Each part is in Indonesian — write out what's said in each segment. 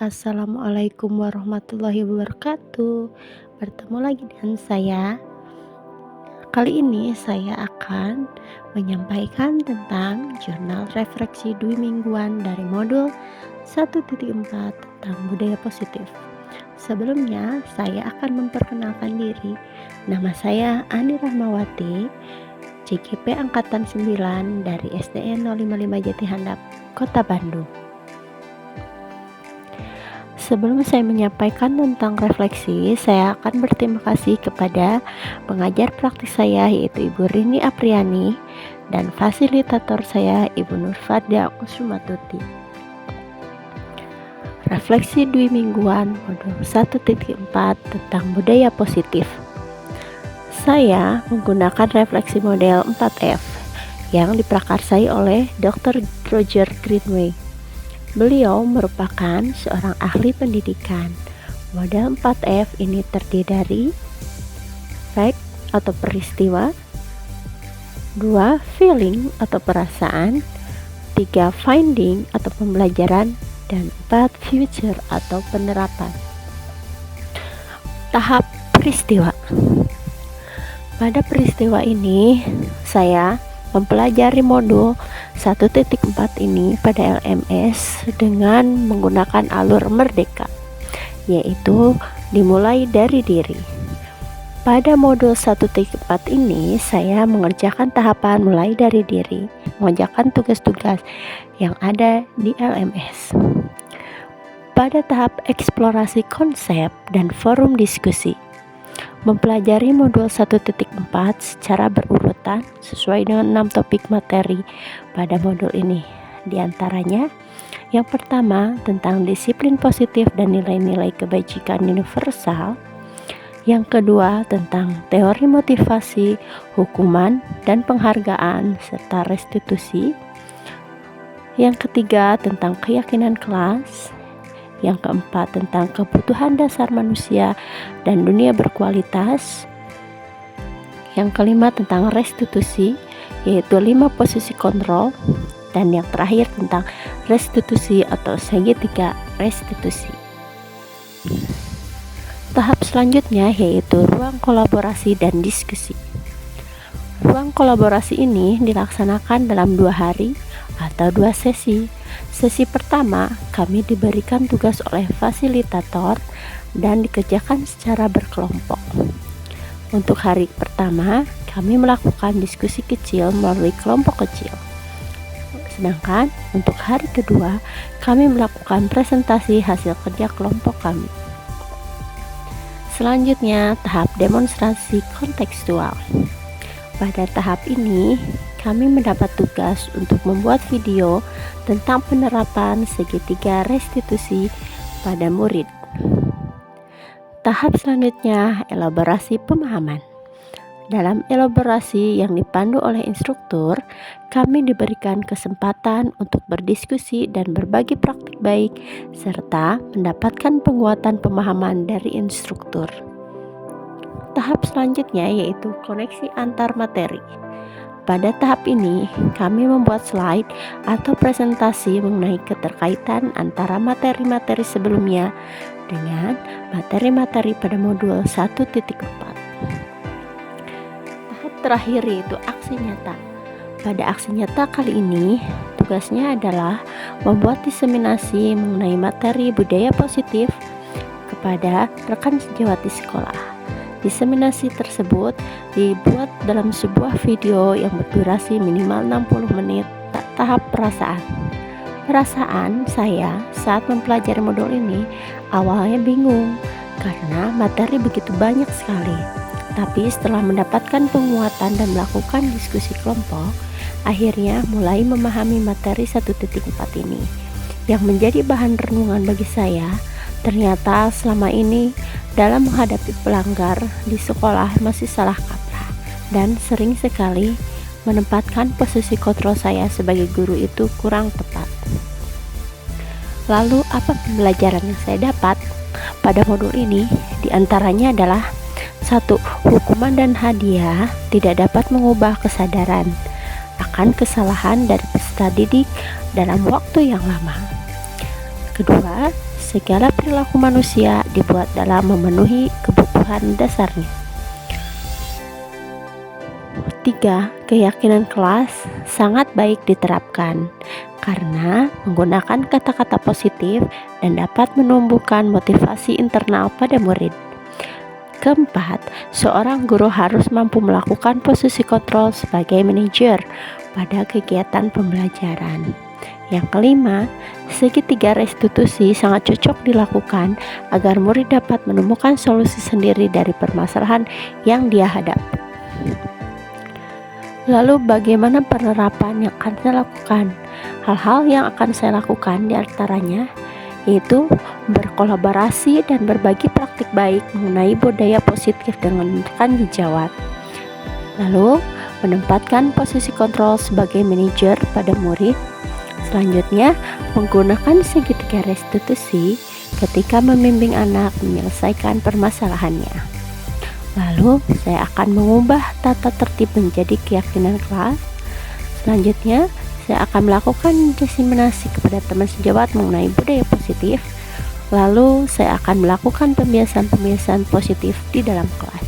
Assalamualaikum warahmatullahi wabarakatuh. Bertemu lagi dengan saya. Kali ini saya akan menyampaikan tentang jurnal refleksi dwi mingguan dari modul 1.4 tentang budaya positif. Sebelumnya, saya akan memperkenalkan diri. Nama saya Ani Rahmawati, CGP Angkatan 9 dari SDN 055 Jatihandap, Kota Bandung. Sebelum saya menyampaikan tentang refleksi, saya akan berterima kasih kepada pengajar praktis saya yaitu Ibu Rini Apriani dan fasilitator saya Ibu Nurfada Kusumatuti. Refleksi dwi mingguan modul 1.4 tentang budaya positif. Saya menggunakan refleksi model 4F yang diprakarsai oleh Dr. Roger Greenway. Beliau merupakan seorang ahli pendidikan. Model 4F ini terdiri dari fact atau peristiwa, 2 feeling atau perasaan, 3 finding atau pembelajaran, dan 4 future atau penerapan. Tahap peristiwa. Pada peristiwa ini saya mempelajari modul 1.4 ini pada LMS dengan menggunakan alur merdeka, yaitu dimulai dari diri. Pada modul 1.4 ini saya mengerjakan tahapan mulai dari diri, mengerjakan tugas-tugas yang ada di LMS. Pada tahap eksplorasi konsep dan forum diskusi, mempelajari modul 1.4 secara berurutan sesuai dengan 6 topik materi pada modul ini. Di antaranya, yang pertama tentang disiplin positif dan nilai-nilai kebajikan universal. Yang kedua tentang teori motivasi, hukuman, dan penghargaan serta restitusi. Yang ketiga tentang keyakinan kelas. Yang keempat tentang kebutuhan dasar manusia dan dunia berkualitas. Yang kelima tentang restitusi, yaitu 5 posisi kontrol. Dan yang terakhir tentang restitusi atau segitiga restitusi. Tahap selanjutnya yaitu ruang kolaborasi dan diskusi. Ruang kolaborasi ini dilaksanakan dalam 2 hari atau 2 sesi. Sesi pertama, kami diberikan tugas oleh fasilitator dan dikerjakan secara berkelompok. Untuk hari pertama, kami melakukan diskusi kecil melalui kelompok kecil. Sedangkan untuk hari kedua, kami melakukan presentasi hasil kerja kelompok kami. Selanjutnya, tahap demonstrasi kontekstual. Pada tahap ini, kami mendapat tugas untuk membuat video tentang penerapan segitiga restitusi pada murid. Tahap selanjutnya, elaborasi pemahaman. Dalam elaborasi yang dipandu oleh instruktur, kami diberikan kesempatan untuk berdiskusi dan berbagi praktik baik, serta mendapatkan penguatan pemahaman dari instruktur. Tahap selanjutnya yaitu koneksi antar materi. Pada tahap ini, kami membuat slide atau presentasi mengenai keterkaitan antara materi-materi sebelumnya dengan materi-materi pada modul 1.4. Tahap terakhir yaitu aksi nyata. Pada aksi nyata kali ini, tugasnya adalah membuat diseminasi mengenai materi budaya positif kepada rekan sejawat di sekolah. Diseminasi tersebut dibuat dalam sebuah video yang berdurasi minimal 60 menit. Tahap perasaan. Perasaan saya saat mempelajari modul ini awalnya bingung karena materi begitu banyak sekali. Tapi setelah mendapatkan penguatan dan melakukan diskusi kelompok, akhirnya mulai memahami materi 1.4 ini. Yang menjadi bahan renungan bagi saya, ternyata selama ini dalam menghadapi pelanggar di sekolah masih salah kaprah dan sering sekali menempatkan posisi kontrol saya sebagai guru itu kurang tepat. Lalu apa pembelajaran yang saya dapat pada modul ini? Di antaranya adalah 1. Hukuman dan hadiah tidak dapat mengubah kesadaran akan kesalahan dari peserta didik dalam waktu yang lama. Kedua, segala perilaku manusia dibuat dalam memenuhi kebutuhan dasarnya. 3. Keyakinan kelas sangat baik diterapkan karena menggunakan kata-kata positif dan dapat menumbuhkan motivasi internal pada murid. Keempat, seorang guru harus mampu melakukan posisi kontrol sebagai manajer pada kegiatan pembelajaran. Yang kelima, segitiga restitusi sangat cocok dilakukan agar murid dapat menemukan solusi sendiri dari permasalahan yang dia hadapi. Lalu bagaimana penerapan yang akan saya lakukan? Hal-hal yang akan saya lakukan diantaranya yaitu berkolaborasi dan berbagi praktik baik mengenai budaya positif dengan rekan sejawat. Lalu menempatkan posisi kontrol sebagai manajer pada murid. Selanjutnya menggunakan segitiga restitusi ketika membimbing anak menyelesaikan permasalahannya. Lalu saya akan mengubah tata tertib menjadi keyakinan kelas. Selanjutnya saya akan melakukan diseminasi kepada teman sejawat mengenai budaya positif. Lalu saya akan melakukan pembiasaan-pembiasaan positif di dalam kelas.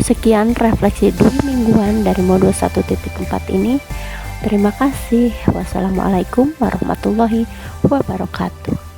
Sekian refleksi duri mingguan dari modul 1.4 ini. Terima kasih. Wassalamualaikum warahmatullahi wabarakatuh.